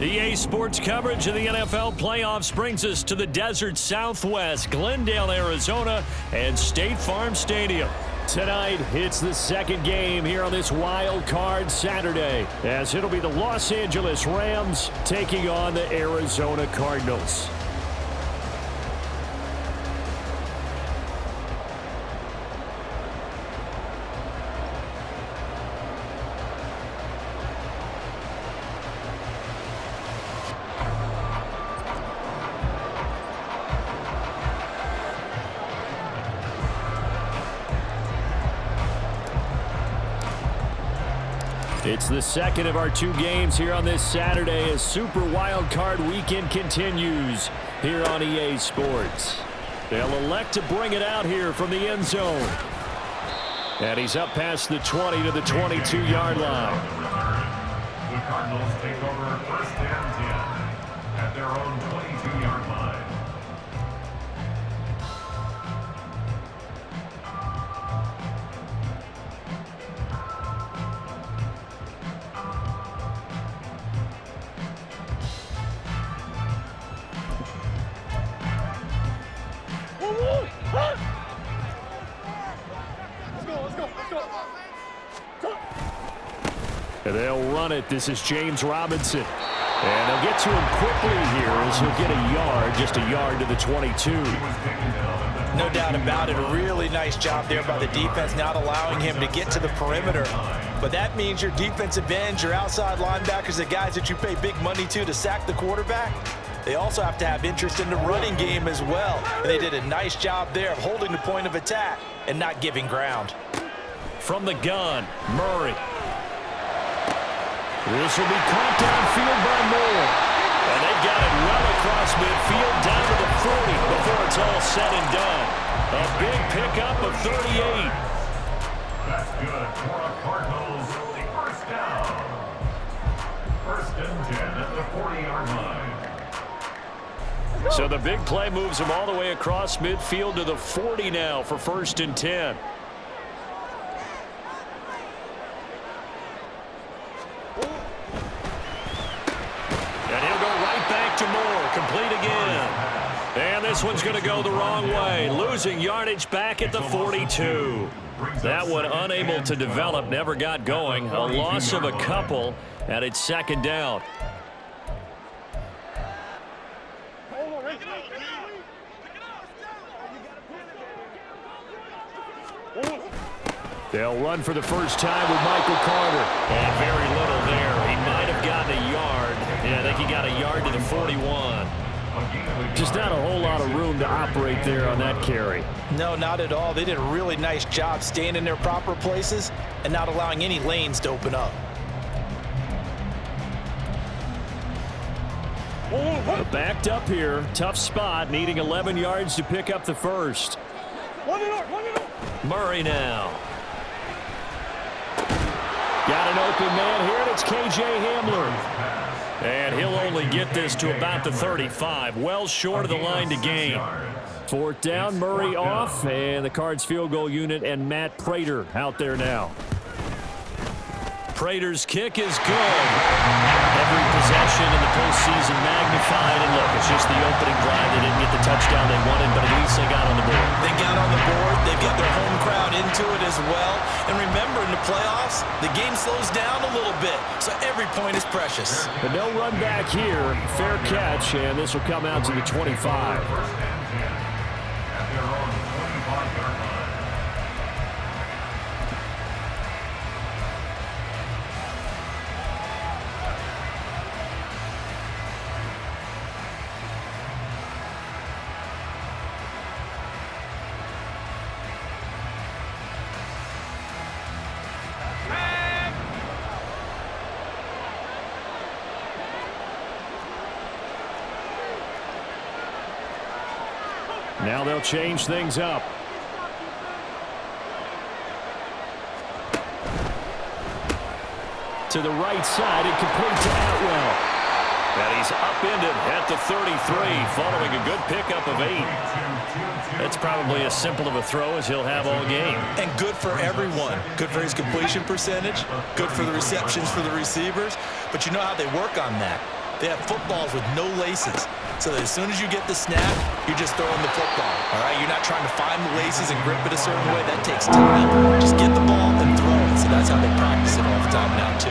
EA Sports coverage of the NFL playoffs brings us to the desert Southwest, Glendale, Arizona, and State Farm Stadium. Tonight, it's the second game here on this Wild Card Saturday, as it'll be the Los Angeles Rams taking on the Arizona Cardinals. It's the second of our two games here on this Saturday as Super Wild Card Weekend continues here on EA Sports. They'll elect to bring it out here from the end zone. And he's up past the 20 to the 22-yard line. The Cardinals take over first and 10 at their own 22-yard line. And they'll run it. This is James Robinson. And they'll get to him quickly here as he'll get a yard, just a yard to the 22. No doubt about it. A really nice job there by the defense, not allowing him to get to the perimeter. But that means your defensive ends, your outside linebackers, the guys that you pay big money to sack the quarterback, they also have to have interest in the running game as well. And they did a nice job there of holding the point of attack and not giving ground. From the gun, Murray. This will be caught downfield by Moore. And they've got it well across midfield down to the 40 before it's all said and done. A big pickup of 38. That's good for a Cardinals first down. First and 10 at the 40-yard line. So the big play moves him all the way across midfield to the 40 now for first and 10. Complete again. And this one's going to go the wrong way. Losing yardage back at the 42. That one unable to develop, never got going. A loss of a couple, and it's second down. They'll run for the first time with Michael Carter. And very little there. He might have gotten a yard. Yeah, I think he got a yard to the 41. Just not a whole lot of room to operate there on that carry. No, not at all. They did a really nice job staying in their proper places and not allowing any lanes to open up. Backed up here. Tough spot, needing 11 yards to pick up the first. Murray now. Got an open man here, and it's K.J. Hamler. And he'll only get this to about the 35, well short of the line to gain. 4th down, Murray off, and the Cards field goal unit and Matt Prater out there now. Prater's kick is good. Every possession in the postseason magnified, and look, it's just the opening drive. They didn't get the touchdown they wanted, but at least they got on the board. They got on the board. They've got their home crowd into it as well. And remember, in the playoffs, the game slows down a little bit, so every point is precious. But no run back here. Fair catch, and this will come out to the 25. Now they'll change things up. To the right side, and complete to Atwell. And he's upended at the 33, following a good pickup of 8. It's probably as simple of a throw as he'll have all game. And good for everyone. Good for his completion percentage. Good for the receptions for the receivers. But you know how they work on that. They have footballs with no laces. So that as soon as you get the snap, you're just throwing the football. All right? You're not trying to find the laces and grip it a certain way. That takes time. Just get the ball and throw it. So that's how they practice it all the time now, too.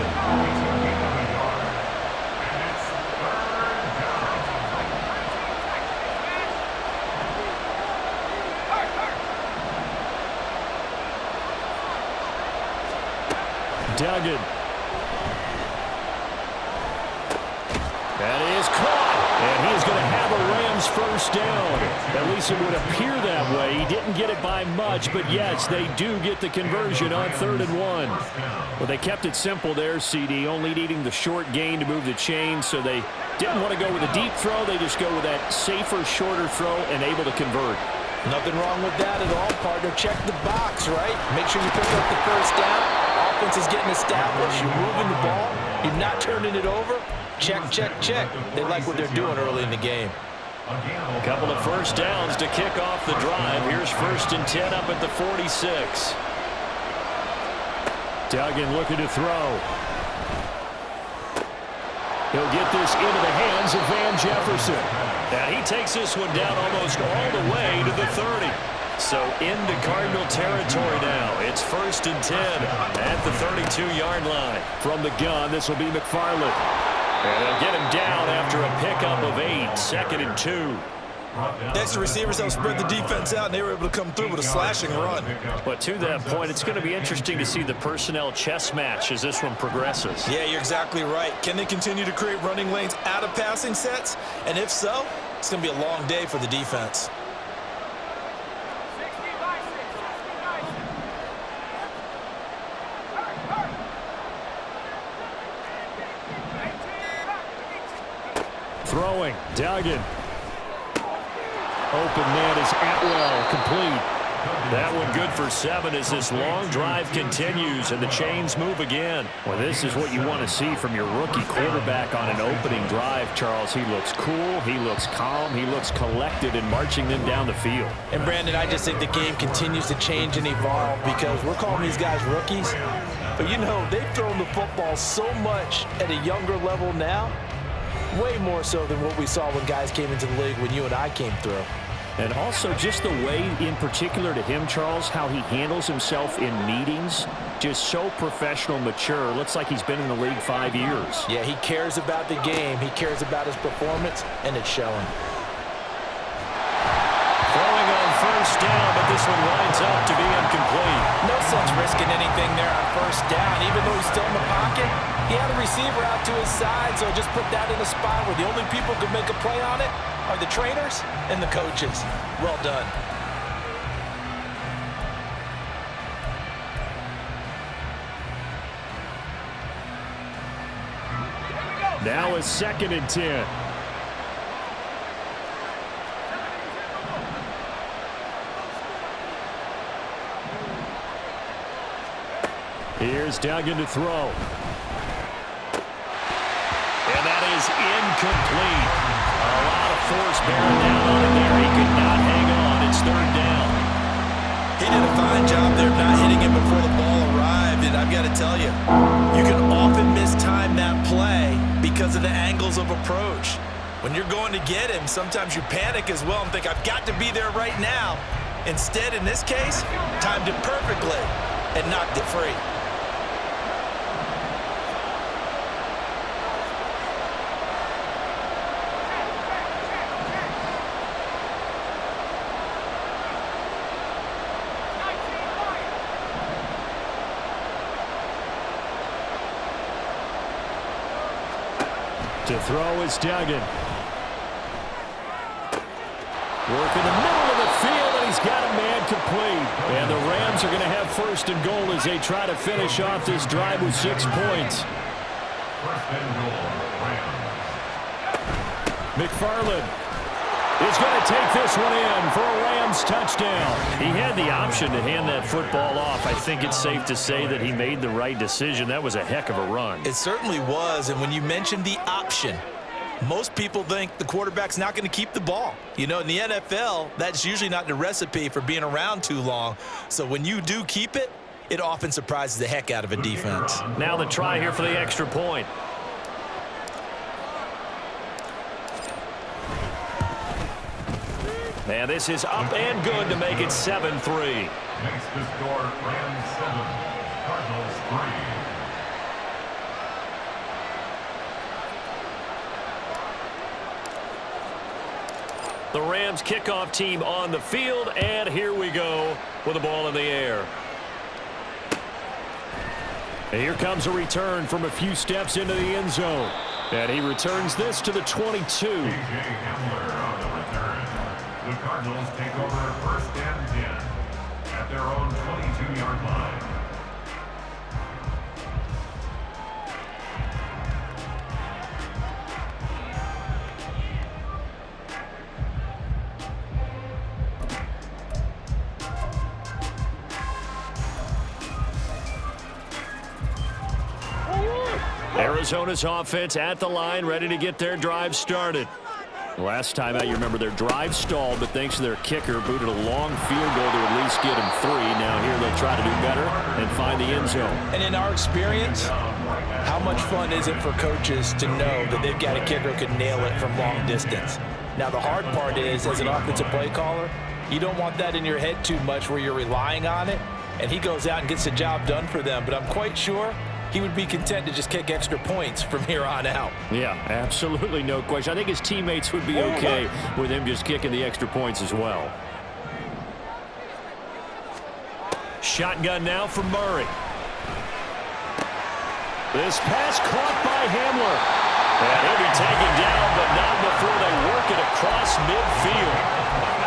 Duggan. That is caught. And he is going to have a Rams first down. At least it would appear that way. He didn't get it by much, but yes, they do get the conversion on 3rd and 1. Well, they kept it simple there, CD, only needing the short gain to move the chain, so they didn't want to go with a deep throw. They just go with that safer, shorter throw and able to convert. Nothing wrong with that at all, partner. Check the box, right? Make sure you pick up the first down. Offense is getting established. You're moving the ball. You're not turning it over. Check, check, check. They like what they're doing early in the game. A couple of first downs to kick off the drive. Here's 1st and 10 up at the 46. Duggan looking to throw. He'll get this into the hands of Van Jefferson. And he takes this one down almost all the way to the 30. So into Cardinal territory now. It's 1st and 10 at the 32-yard line. From the gun, this will be McFarland. And they'll get him down after a pickup of 8. 2nd and 2. Extra receivers help spread the defense out, and they were able to come through with a slashing run. But to that point, it's going to be interesting to see the personnel chess match as this one progresses. Yeah, you're exactly right. Can they continue to create running lanes out of passing sets? And if so, it's going to be a long day for the defense. Throwing, Duggan. Open man is Atwell, complete. That one good for 7 as this long drive continues and the chains move again. Well, this is what you want to see from your rookie quarterback on an opening drive, Charles. He looks cool, he looks calm, he looks collected in marching them down the field. And, Brandon, I just think the game continues to change and evolve because we're calling these guys rookies. But, you know, they've thrown the football so much at a younger level now. Way more so than what we saw when guys came into the league when you and I came through. And also just the way in particular to him, Charles, how he handles himself in meetings. Just so professional, mature. Looks like he's been in the league 5 years. Yeah, he cares about the game. He cares about his performance, and it's showing. Throwing on 1st down, but this one winds up to be incomplete. No sense risking anything there on 1st down. Even though he's still in the pocket, he had a receiver out to his side, so just put that in a spot where the only people who can make a play on it are the trainers and the coaches. Well done. Now it's 2nd and 10. Here's Duggan to throw. And that is incomplete. A lot of force bearing down on him there. He could not hang on. When you're going to get him, sometimes you panic as well and think, I've got to be there right now. Instead, in this case, timed it perfectly and knocked it free. To throw is Duggan. Work in the middle of the field, and he's got a man complete. And the Rams are going to have first and goal as they try to finish off this drive with 6 points. First and goal, Rams. McFarland is going to take this one in for a Rams touchdown. He had the option to hand that football off. I think it's safe to say that he made the right decision. That was a heck of a run. It certainly was, and when you mentioned the option, most people think the quarterback's not going to keep the ball. You know, in the NFL, that's usually not the recipe for being around too long. So when you do keep it, it often surprises the heck out of a defense. Now the try here for the extra point. And this is up and good to make it 7-3. Makes the score Rams 7, Cardinals 3. The Rams kickoff team on the field, and here we go with the ball in the air. And here comes a return from a few steps into the end zone. And he returns this to the 22. A.J. Hamler on the return. The Cardinals take over first and 10 at their own 22-yard line. Arizona's offense at the line, ready to get their drive started. Last time out, you remember their drive stalled, but thanks to their kicker, booted a long field goal to at least get them 3. Now here they'll try to do better and find the end zone. And in our experience, how much fun is it for coaches to know that they've got a kicker who can nail it from long distance? Now the hard part is, as an offensive play caller, you don't want that in your head too much where you're relying on it, and he goes out and gets the job done for them. But I'm quite sure he would be content to just kick extra points from here on out. Yeah, absolutely no question. I think his teammates would be okay with him just kicking the extra points as well. Shotgun now for Murray. This pass caught by Hamler. And he'll be taken down, but not before they work it across midfield.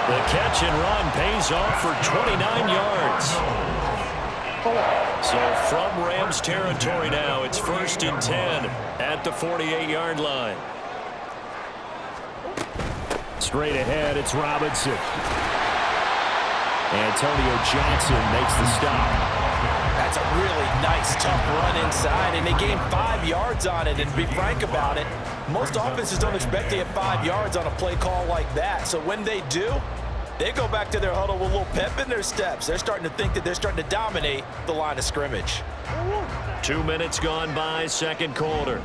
The catch and run pays off for 29 yards. So from Rams territory now, it's first and 10 at the 48-yard line. Straight ahead, it's Robinson. Antonio Johnson makes the stop. That's a really nice, tough run inside, and they gained 5 yards on it. And to be frank about it, most offenses don't expect to get 5 yards on a play call like that. So when they do, they go back to their huddle with a little pep in their steps. They're starting to think that they're starting to dominate the line of scrimmage. 2 minutes gone by, second quarter.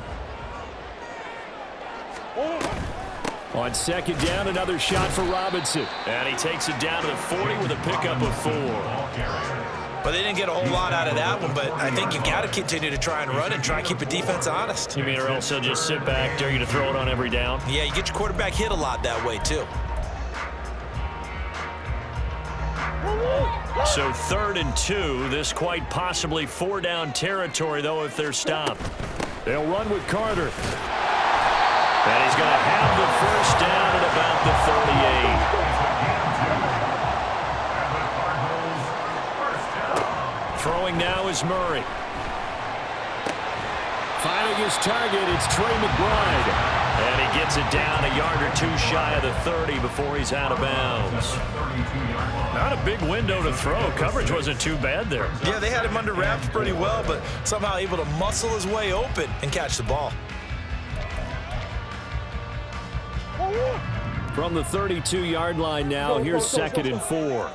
On second down, another shot for Robinson. And he takes it down to the 40 with a pickup of 4. But they didn't get a whole lot out of that one, but I think you've got to continue to try and run and try and keep the defense honest. You mean or else they'll just sit back, dare you to throw it on every down? Yeah, you get your quarterback hit a lot that way, too. So 3rd and 2, this quite possibly 4-down territory, though, if they're stopped. They'll run with Carter. And he's going to have the first down at about the 38. Throwing now is Murray. Finding his target, it's Trey McBride. And he gets it down a yard or 2 shy of the 30 before he's out of bounds. Not a big window to throw. Coverage wasn't too bad there. Yeah, they had him under wraps pretty well, but somehow able to muscle his way open and catch the ball. From the 32-yard line now, here's 2nd and 4.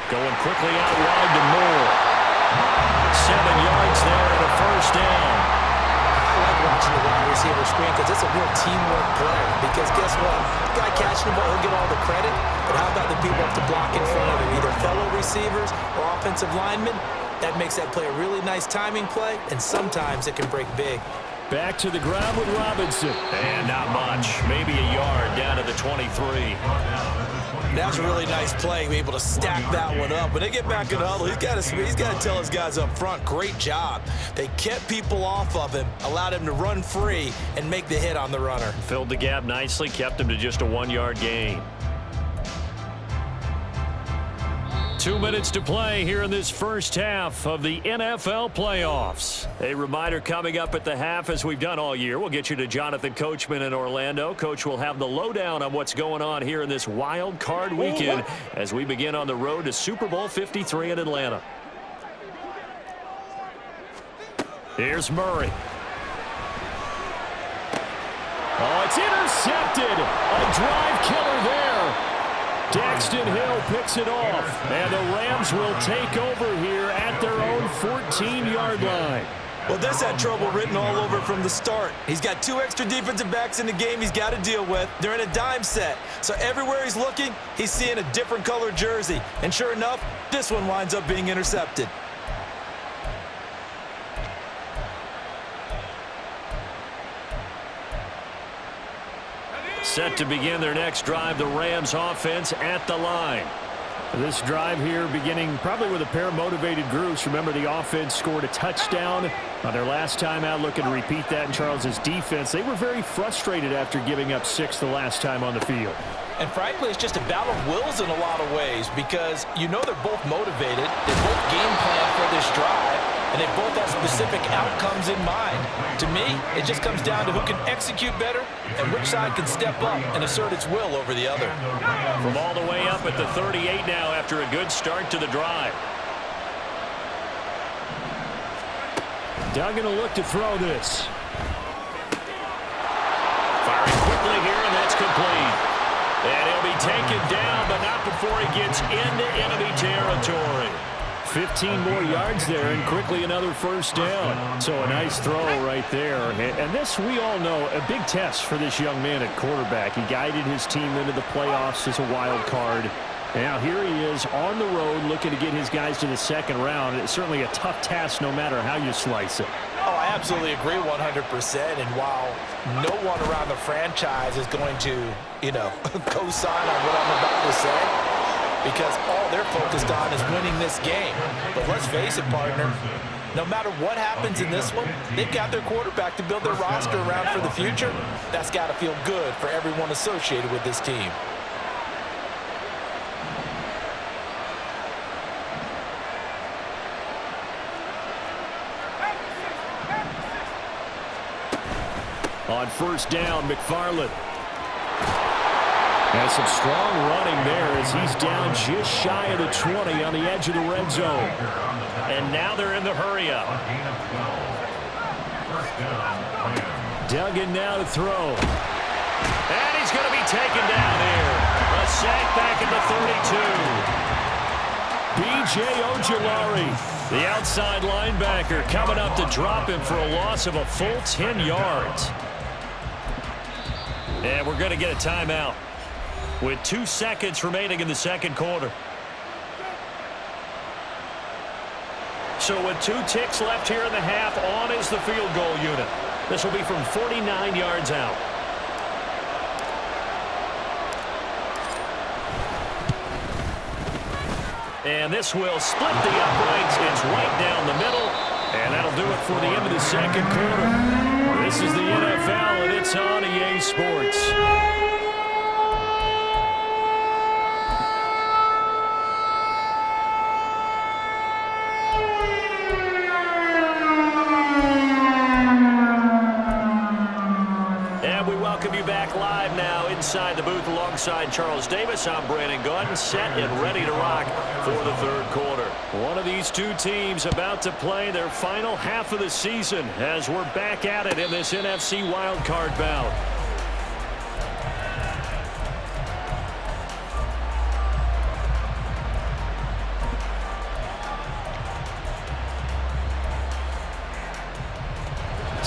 Going quickly out wide to Moore. 7 yards there and a first down. I like what mentioned the wide receiver screen because it's a real teamwork play. Because guess what? The guy catching the ball, he'll get all the credit. But how about the people who have to block in front of him, either fellow receivers or offensive linemen? That makes that play a really nice timing play, and sometimes it can break big. Back to the ground with Robinson. And not much. Maybe a yard down to the 23. That's a really nice play, be able to stack that one up. When they get back in the huddle, he's got to tell his guys up front, great job. They kept people off of him, allowed him to run free and make the hit on the runner. Filled the gap nicely, kept him to just a 1-yard gain. 2 minutes to play here in this first half of the NFL playoffs. A reminder coming up at the half, as we've done all year. We'll get you to Jonathan Coachman in Orlando. Coach will have the lowdown on what's going on here in this wild card weekend as we begin on the road to Super Bowl 53 in Atlanta. Here's Murray. Oh, it's intercepted. A drive killer there. Daxton Hill picks it off, and the Rams will take over here at their own 14-yard line. Well, this had trouble written all over from the start. He's got 2 extra defensive backs in the game he's got to deal with. They're in a dime set, so everywhere he's looking, he's seeing a different colored jersey. And sure enough, this one winds up being intercepted. Set to begin their next drive, the Rams offense at the line. This drive here beginning probably with a pair of motivated groups. Remember, the offense scored a touchdown on their last time out. Looking to repeat that in Charles's defense. They were very frustrated after giving up 6 the last time on the field. And frankly, it's just a battle of wills in a lot of ways because you know they're both motivated. They both game plan for this drive, and they both have specific outcomes in mind. To me, it just comes down to who can execute better and which side can step up and assert its will over the other. From all the way up at the 38 now after a good start to the drive. Duggan will look to throw this. Firing quickly here, and that's complete. And he'll be taken down, but not before he gets into enemy territory. 15 more yards there, and quickly another first down. So a nice throw right there. And this, we all know, a big test for this young man at quarterback. He guided his team into the playoffs as a wild card. Now here he is on the road looking to get his guys to the second round. It's certainly a tough task no matter how you slice it. Oh, I absolutely agree 100%. And while no one around the franchise is going to, co-sign on what I'm about to say, because all they're focused on is winning this game. But let's face it, partner, no matter what happens in this one, they've got their quarterback to build their roster around for the future. That's got to feel good for everyone associated with this team. On first down, McFarland. And some strong running there as he's down just shy of the 20 on the edge of the red zone. And now they're in the hurry-up. Duggan now to throw. And he's going to be taken down here. A sack back at the 32. B.J. Ojulari, the outside linebacker, coming up to drop him for a loss of a full 10 yards. And we're going to get a timeout with 2 seconds remaining in the second quarter. So with 2 ticks left here in the half, on is the field goal unit. This will be from 49 yards out. And this will split the uprights. It's right down the middle. And that'll do it for the end of the second quarter. This is the NFL, and it's on EA Sports. And we welcome you back live now inside the booth alongside Charles Davis. I'm Brandon Gunn, set and ready to rock for the third quarter. One of these 2 teams about to play their final half of the season as we're back at it in this NFC wildcard bout.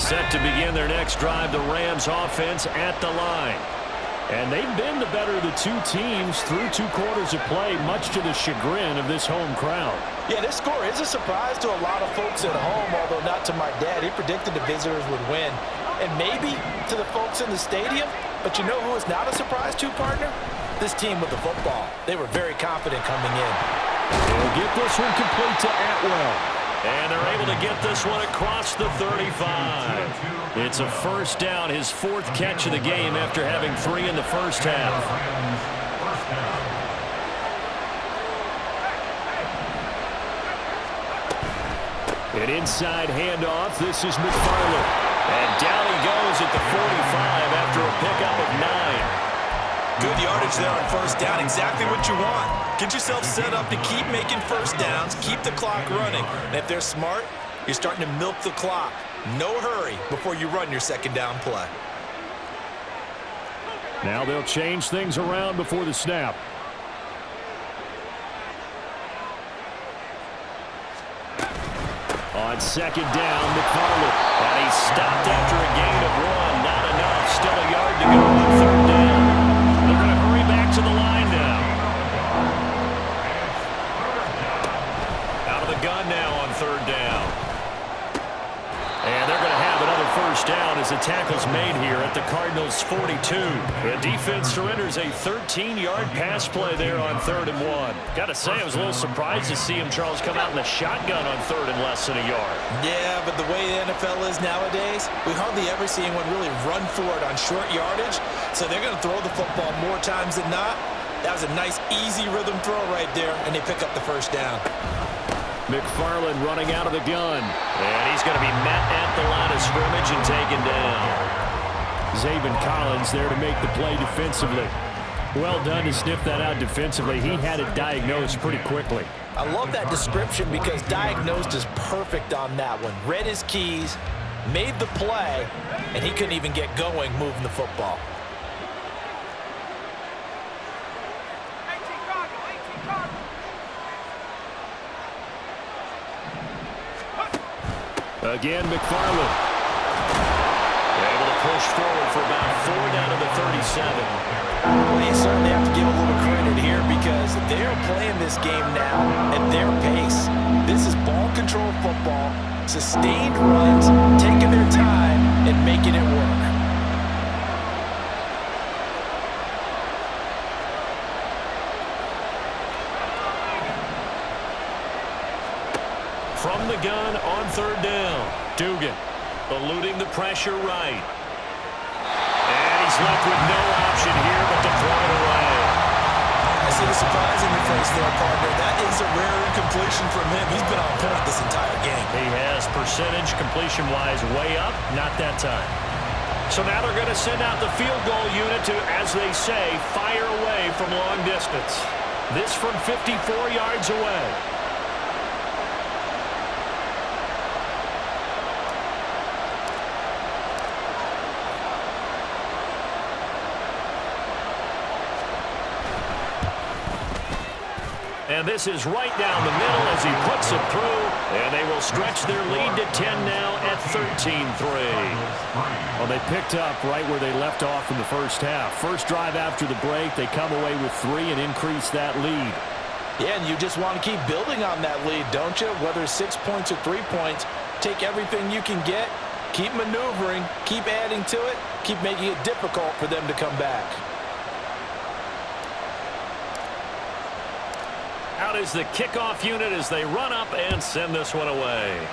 Set to begin their next drive, the Rams offense at the line. And they've been the better of the two teams through 2 quarters of play, much to the chagrin of this home crowd. Yeah, this score is a surprise to a lot of folks at home, although not to my dad. He predicted the visitors would win. And maybe to the folks in the stadium. But you know who is not a surprise to, partner? This team with the football. They were very confident coming in. They'll get this one complete to Atwell. And they're able to get this one across the 35. It's a first down, his 4th catch of the game after having 3 in the first half. An inside handoff. This is McFarland. And down he goes at the 45 after a pickup of 9. Good yardage there on first down. Exactly what you want. Get yourself set up to keep making first downs, keep the clock running. And if they're smart, you're starting to milk the clock. No hurry before you run your second down play. Now they'll change things around before the snap. On second down, McFarland. And he's stopped after a gain of 1. Not enough. Still a yard to go on third down. They're going to hurry back to the line now. Out of the gun now on third down. And they're going to have another first down as the tackle's made here at the Cardinals' 42. The defense surrenders a 13-yard pass play there on 3rd and 1. Got to say, I was a little surprised to see him, Charles, come out in the shotgun on 3rd and less than a yard. Yeah, but the way the NFL is nowadays, we hardly ever see anyone really run for it on short yardage. So they're going to throw the football more times than not. That was a nice, easy rhythm throw right there, and they pick up the first down. McFarland running out of the gun. And he's going to be met at the line of scrimmage and taken down. Zaven Collins there to make the play defensively. Well done to sniff that out defensively. He had it diagnosed pretty quickly. I love that description because diagnosed is perfect on that one. Read his keys, made the play, and he couldn't even get going moving the football. Again, McFarland. Able to push forward for about 4 down to the 37. Well, you certainly have to give a little credit here because they're playing this game now at their pace. This is ball control football, sustained runs, taking their time and making it work. From the gun on 3rd down. Dugan eluding the pressure right. And he's left with no option here but to throw it away. I see the surprise in your face there, partner. That is a rare incompletion from him. He's been on point this entire game. He has percentage completion-wise way up. Not that time. So now they're going to send out the field goal unit to, as they say, fire away from long distance. This from 54 yards away. And this is right down the middle as he puts it through. And they will stretch their lead to 10 now at 13-3. Well, they picked up right where they left off in the first half. First drive after the break, they come away with 3 and increase that lead. Yeah, and you just want to keep building on that lead, don't you? Whether it's 6 points or 3 points, take everything you can get, keep maneuvering, keep adding to it, keep making it difficult for them to come back. Out is the kickoff unit as they run up and send this one away.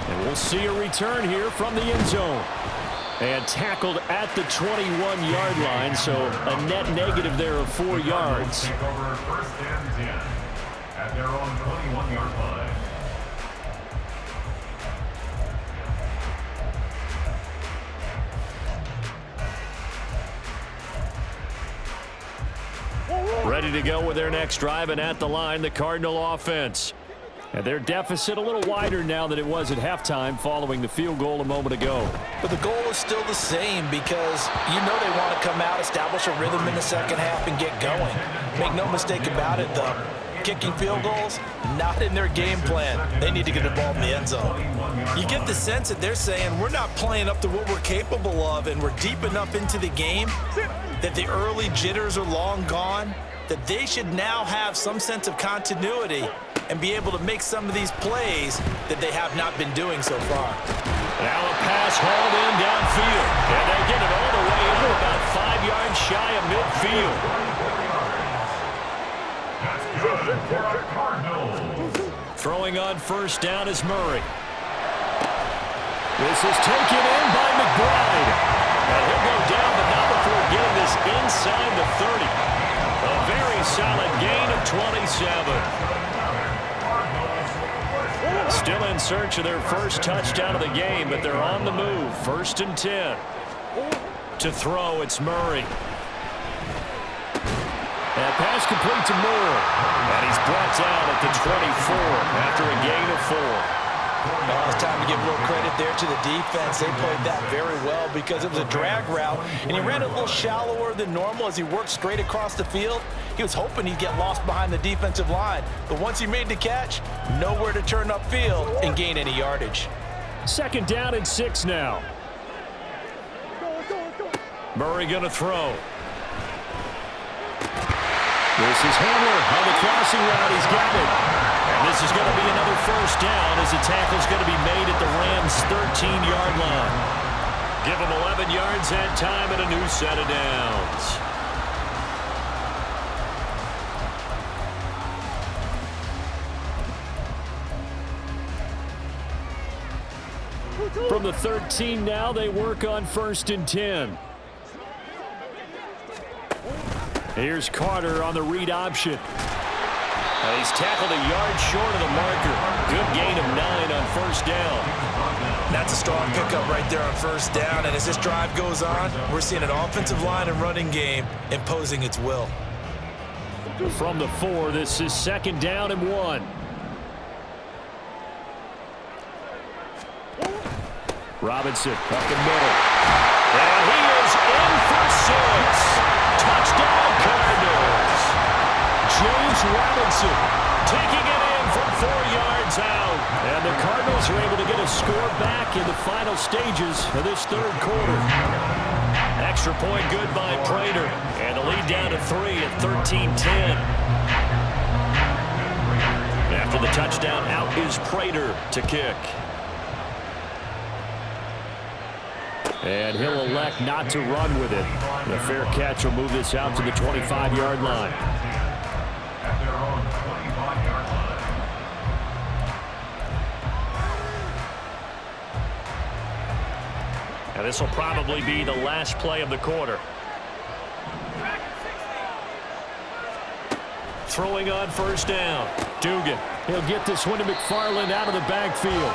And we'll see a return here from the end zone. And tackled at the 21-yard line, so a net negative there of 4 yards. Take over 1st and 10 at their own 21-yard line. Ready to go with their next drive, and at the line, the Cardinal offense. And their deficit a little wider now than it was at halftime following the field goal a moment ago. But the goal is still the same because you know they want to come out, establish a rhythm in the second half, and get going. Make no mistake about it, though. kicking field goals, not in their game plan. They need to get the ball in the end zone. You get the sense that they're saying we're not playing up to what we're capable of, and we're deep enough into the game that the early jitters are long gone, that they should now have some sense of continuity and be able to make some of these plays that they have not been doing so far. Now a pass hauled in downfield, and they get it all the way in about 5 yards shy of midfield. That's good for a Cardinals. Throwing on first down is Murray. This is taken in by McBride. And he'll go down, but not before getting this inside the 30. A very solid gain of 27. Still in search of their first touchdown of the game, but they're on the move. 1st and 10. To throw, it's Murray. That pass complete to Moore. And he's brought down at the 24 after a gain of 4. Well, it's time to give a little credit there to the defense. They played that very well because it was a drag route, and he ran a little shallower than normal as he worked straight across the field. He was hoping he'd get lost behind the defensive line, but once he made the catch, nowhere to turn upfield and gain any yardage. 2nd down and 6 now. Murray going to throw. This is Hamler on the crossing route. He's got it. And this is going to be another first down as the tackle's going to be made at the Rams' 13-yard line. Give them 11 yards that time and a new set of downs. From the 13 now, they work on 1st and 10. Here's Carter on the read option. He's tackled a yard short of the marker. Good gain of 9 on 1st down. That's a strong pickup right there on 1st down, and as this drive goes on, we're seeing an offensive line and running game imposing its will. From the 4, this is 2nd down and 1. Robinson up the middle. And he is in for 6. Touchdown Cardinals. James Robinson taking it in from 4 yards out. And the Cardinals are able to get a score back in the final stages of this 3rd quarter. Extra point good by Prater. And the lead down to 3 at 13-10. After the touchdown, out is Prater to kick. And he'll elect not to run with it. The fair catch will move this out to the 25-yard line. At their own 25-yard line. And this will probably be the last play of the quarter. Throwing on 1st down. Dugan. He'll get this one to McFarland out of the backfield.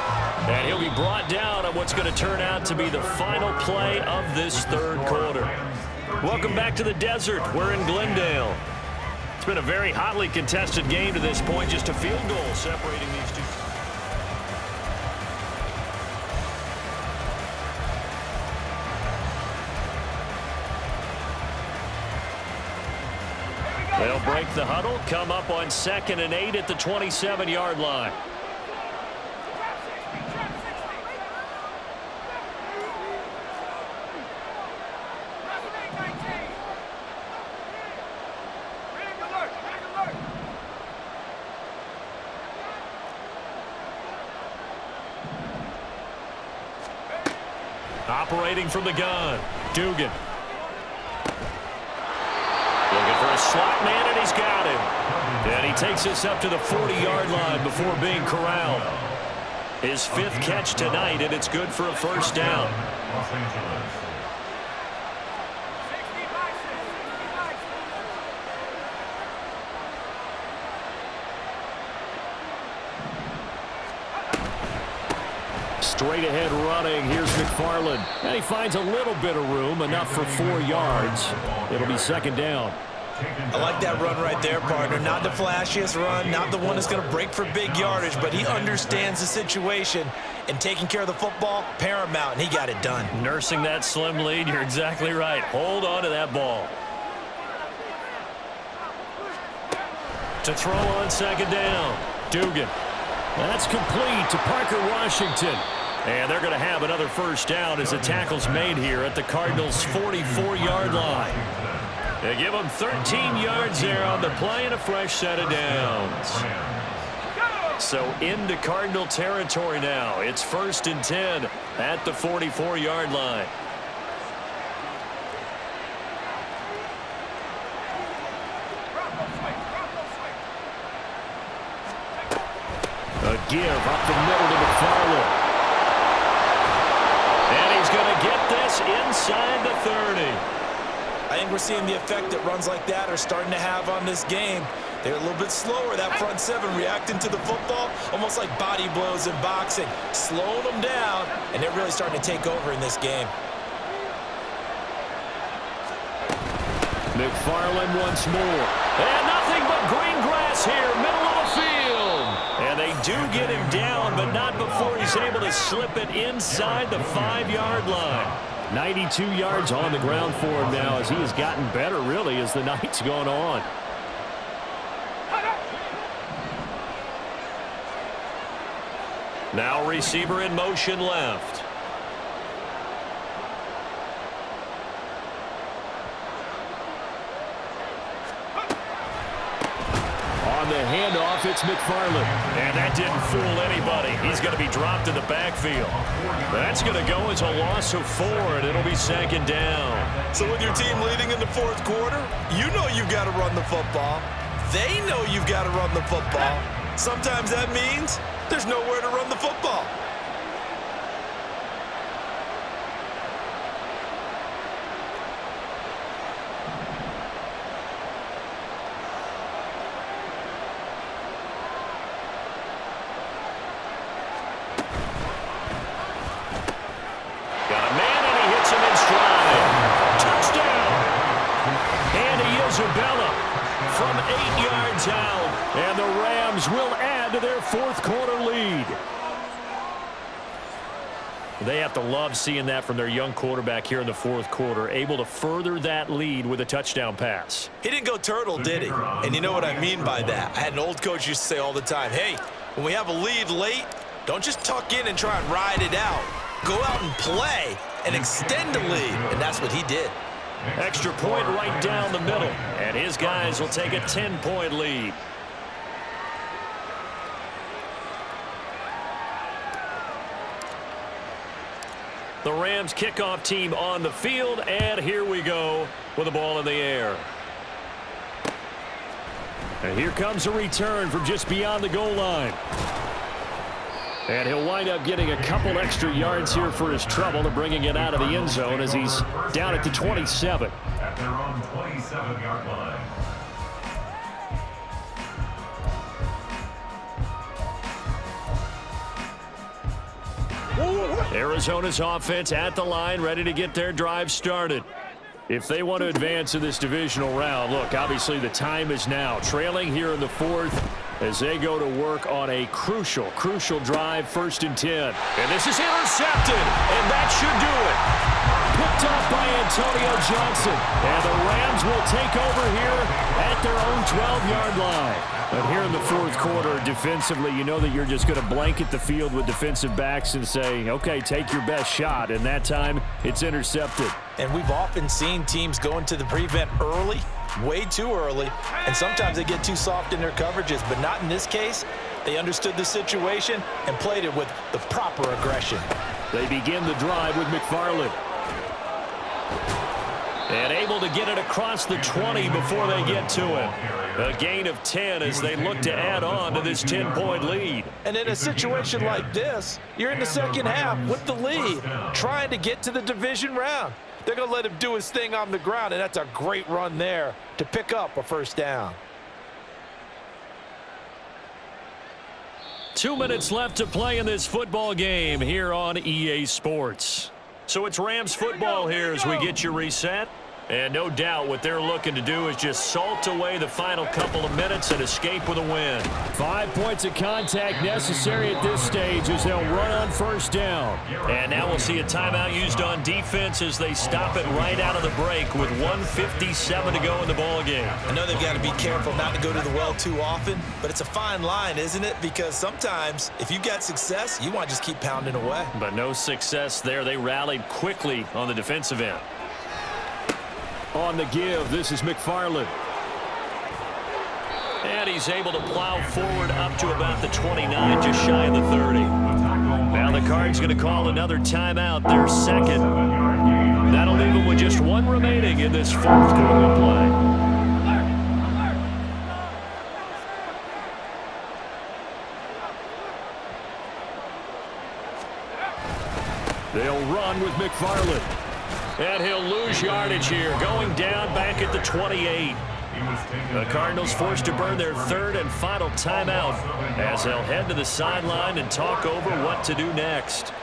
And he'll be brought down on what's going to turn out to be the final play of this 3rd quarter. Welcome back to the desert. We're in Glendale. It's been a very hotly contested game to this point. Just a field goal separating these two. They'll break the huddle, come up on 2nd and 8 at the 27-yard line. Operating from the gun, Dugan. Looking for a slot man, and he's got him. And he takes this up to the 40-yard line before being corralled. His 5th catch tonight, and it's good for a 1st down. Los Angeles. Straight ahead running. Here's McFarland. And he finds a little bit of room, enough for 4 yards. It'll be 2nd down. I like that run right there, partner. Not the flashiest run, not the one that's going to break for big yardage, but he understands the situation, and taking care of the football, paramount, and he got it done. Nursing that slim lead, you're exactly right. Hold on to that ball. To throw on second down. Dugan. That's complete to Parker Washington. And they're going to have another first down as the tackle's made here at the Cardinals' 44-yard line. They give them 13 yards there on the play and a fresh set of downs. So into Cardinal territory now. It's 1st and 10 at the 44-yard line. A give up the middle to McFarland. And he's going to get this inside the 30. I think we're seeing the effect that runs like that are starting to have on this game. They're a little bit slower, that front seven, reacting to the football, almost like body blows in boxing, slowing them down, and they're really starting to take over in this game. McFarland once more. And nothing but green grass here, middle of the field. And they do get him down, but not before he's able to slip it inside the 5-yard line. 92 yards on the ground for him now as he has gotten better, really, as the night's gone on. Now receiver in motion left. On the handoff, it's McFarland. And that didn't fool anybody. He's going to be dropped in the backfield. That's going to go as a loss of 4, and it'll be second down. So with your team leading in the 4th quarter, you know you've got to run the football. They know you've got to run the football. Sometimes that means there's nowhere to run the football. Got a man, and he hits him in stride. Touchdown! Andy Isabella from 8 yards out. And the Rams will add to their 4th quarter lead. They have to love seeing that from their young quarterback here in the 4th quarter, able to further that lead with a touchdown pass. He didn't go turtle, did he? And you know what I mean by that. I had an old coach used to say all the time, hey, when we have a lead late, don't just tuck in and try and ride it out. Go out and play and extend the lead, and that's what he did. Extra point right down the middle, and his guys will take a 10-point lead. The Rams kickoff team on the field, and here we go with the ball in the air. And here comes a return from just beyond the goal line. And he'll wind up getting a couple extra yards here for his trouble to bringing it out of the end zone as he's down at the 27. At their own 27-yard line. Arizona's offense at the line, ready to get their drive started. If they want to advance in this divisional round, look, obviously the time is now. Trailing here in the 4th as they go to work on a crucial drive, 1st and 10. And this is intercepted, and that should do it. Picked up by Antonio Johnson. And the Rams will take over here at their own 12-yard line. But here in the 4th quarter, defensively, you know that you're just going to blanket the field with defensive backs and say, okay, take your best shot. And that time, it's intercepted. And we've often seen teams go into the prevent early, way too early, and sometimes they get too soft in their coverages, but not in this case. They understood the situation and played it with the proper aggression. They begin the drive with McFarland. And able to get it across the 20 before they get to it. A gain of 10 as they look to add on to this 10-point lead. And in a situation like this, you're in the second half with the lead, trying to get to the division round. They're going to let him do his thing on the ground, and that's a great run there to pick up a first down. 2 minutes left to play in this football game here on EA Sports. So it's Rams football here as we get you reset. And no doubt what they're looking to do is just salt away the final couple of minutes and escape with a win. 5 points of contact necessary at this stage as they'll run on first down. And now we'll see a timeout used on defense as they stop it right out of the break with 1:57 to go in the ballgame. I know they've got to be careful not to go to the well too often, but it's a fine line, isn't it? Because sometimes if you've got success, you want to just keep pounding away. But no success there. They rallied quickly on the defensive end. On the give, this is McFarland. And he's able to plow forward up to about the 29, just shy of the 30. Now the Cards going to call another timeout, their second. That'll leave them with just one remaining in this fourth quarter of play. They'll run with McFarland. And he'll lose yardage here, going down back at the 28. The Cardinals forced to burn their third and final timeout as they'll head to the sideline and talk over what to do next.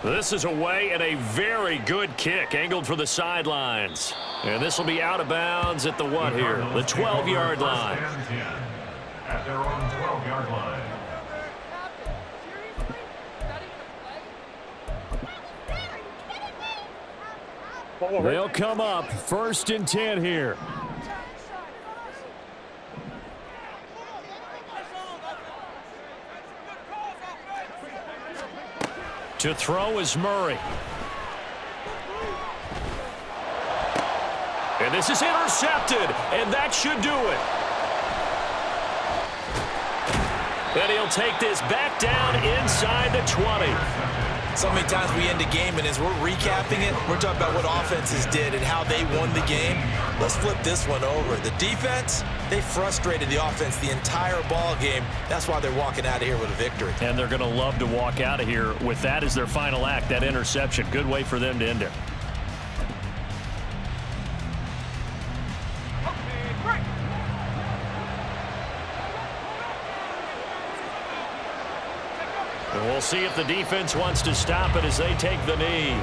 This is away and a very good kick angled for the sidelines. And this will be out of bounds at the what here? The 12-yard line. At their own 12-yard line. They'll come up 1st and 10 here. To throw is Murray. And this is intercepted, and that should do it. And he'll take this back down inside the 20. So many times we end a game, and as we're recapping it, we're talking about what offenses did and how they won the game. Let's flip this one over. The defense, they frustrated the offense the entire ball game. That's why they're walking out of here with a victory. And they're going to love to walk out of here with that as their final act, that interception. Good way for them to end it. And we'll see if the defense wants to stop it as they take the knee.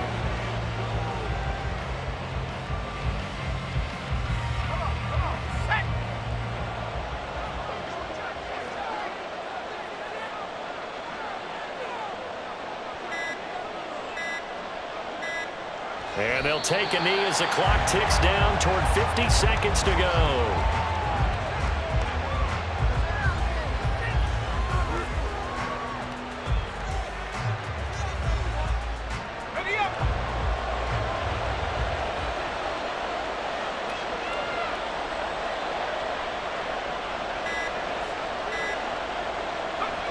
And they'll take a knee as the clock ticks down toward 50 seconds to go.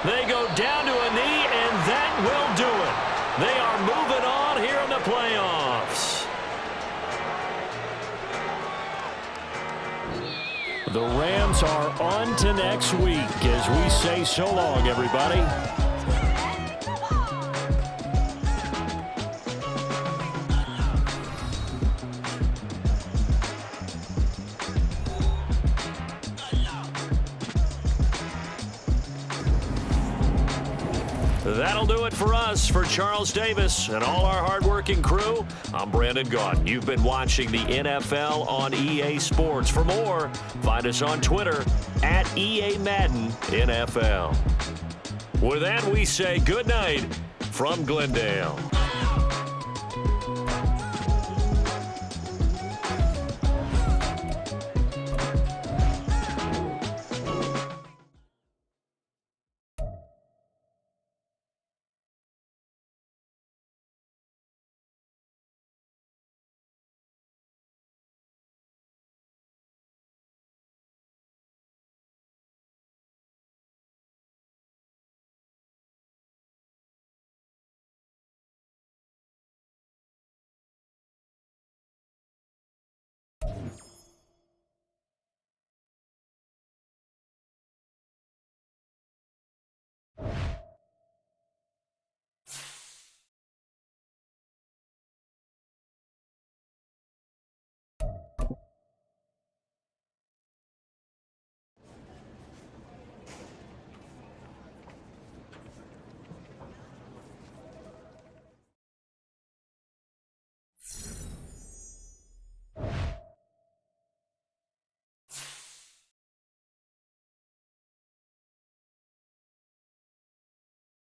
They go down to a knee, and that will do it. They are moving on here in the playoffs. The Rams are on to next week as we say so long, everybody. That'll do it for us. For Charles Davis and all our hardworking crew, I'm Brandon Gaudin. You've been watching the NFL on EA Sports. For more, find us on Twitter at EA Madden NFL. With that, we say good night from Glendale.